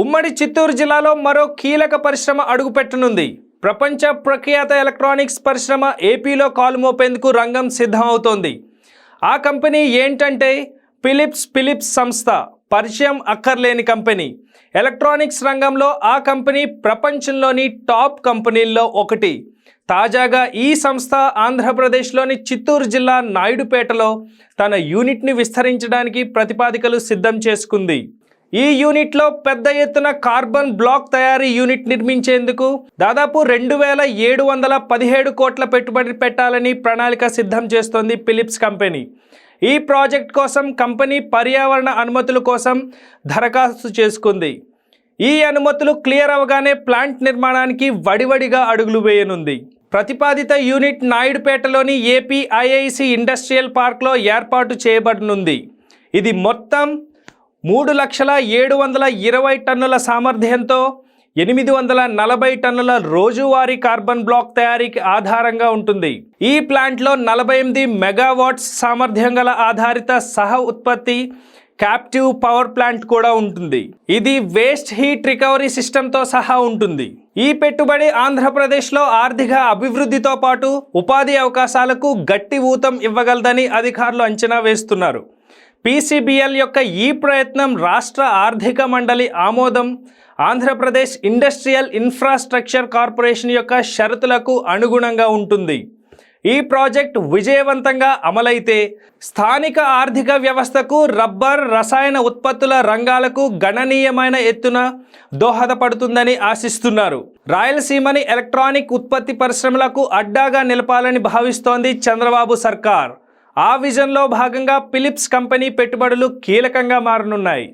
ఉమ్మడి చిత్తూరు జిల్లాలో మరో కీలక పరిశ్రమ అడుగుపెట్టనుంది. ప్రపంచ ప్రఖ్యాత ఎలక్ట్రానిక్స్ పరిశ్రమ ఏపీలో కాలు మోపేందుకు రంగం సిద్ధమవుతోంది. ఆ కంపెనీ ఏంటంటే ఫిలిప్స్ సంస్థ. పరిచయం అక్కర్లేని కంపెనీ. ఎలక్ట్రానిక్స్ రంగంలో ఆ కంపెనీ ప్రపంచంలోని టాప్ కంపెనీల్లో ఒకటి. తాజాగా ఈ సంస్థ ఆంధ్రప్రదేశ్లోని చిత్తూరు జిల్లా నాయుడుపేటలో తన యూనిట్ని విస్తరించడానికి ప్రతిపాదికలు సిద్ధం చేసుకుంది. ఈ యూనిట్లో పెద్ద ఎత్తున కార్బన్ బ్లాక్ తయారీ యూనిట్ నిర్మించేందుకు దాదాపు 2717 కోట్ల పెట్టుబడి పెట్టాలని ప్రణాళిక సిద్ధం చేస్తోంది ఫిలిప్స్ కంపెనీ. ఈ ప్రాజెక్ట్ కోసం కంపెనీ పర్యావరణ అనుమతుల కోసం దరఖాస్తు చేసుకుంది. ఈ అనుమతులు క్లియర్ అవగానే ప్లాంట్ నిర్మాణానికి వడివడిగా అడుగులు వేయనుంది. ప్రతిపాదిత యూనిట్ నాయుడుపేటలోని ఏపీ ఐఐసి ఇండస్ట్రియల్ పార్క్లో ఏర్పాటు చేయబడనుంది. ఇది మొత్తం 3,720 టన్నుల సామర్థ్యంతో 840 టన్నుల రోజువారీ కార్బన్ బ్లాక్ తయారీకి ఆధారంగా ఉంటుంది. ఈ ప్లాంట్లో 48 మెగావాట్స్ సామర్థ్యం గల ఆధారిత సహ ఉత్పత్తి క్యాప్టివ్ పవర్ ప్లాంట్ కూడా ఉంటుంది. ఇది వేస్ట్ హీట్ రికవరీ సిస్టంతో సహా ఉంటుంది. ఈ పెట్టుబడి ఆంధ్రప్రదేశ్లో ఆర్థిక అభివృద్ధితో పాటు ఉపాధి అవకాశాలకు గట్టి ఊతం ఇవ్వగలదని అధికారులు అంచనా వేస్తున్నారు. పీసీబీఎల్ యొక్క ఈ ప్రయత్నం రాష్ట్ర ఆర్థిక మండలి ఆమోదం, ఆంధ్రప్రదేశ్ ఇండస్ట్రియల్ ఇన్ఫ్రాస్ట్రక్చర్ కార్పొరేషన్ యొక్క షరతులకు అనుగుణంగా ఉంటుంది. ఈ ప్రాజెక్ట్ విజయవంతంగా అమలైతే స్థానిక ఆర్థిక వ్యవస్థకు, రబ్బర్, రసాయన ఉత్పత్తుల రంగాలకు గణనీయమైన ఎత్తున దోహదపడుతుందని ఆశిస్తున్నారు. రాయలసీమని ఎలక్ట్రానిక్ ఉత్పత్తి పరిశ్రమలకు అడ్డాగా నిలపాలని భావిస్తోంది చంద్రబాబు సర్కార్. ఆ విజన్లో భాగంగా ఫిలిప్స్ కంపెనీ పెట్టుబడులు కీలకంగా మారనున్నాయి.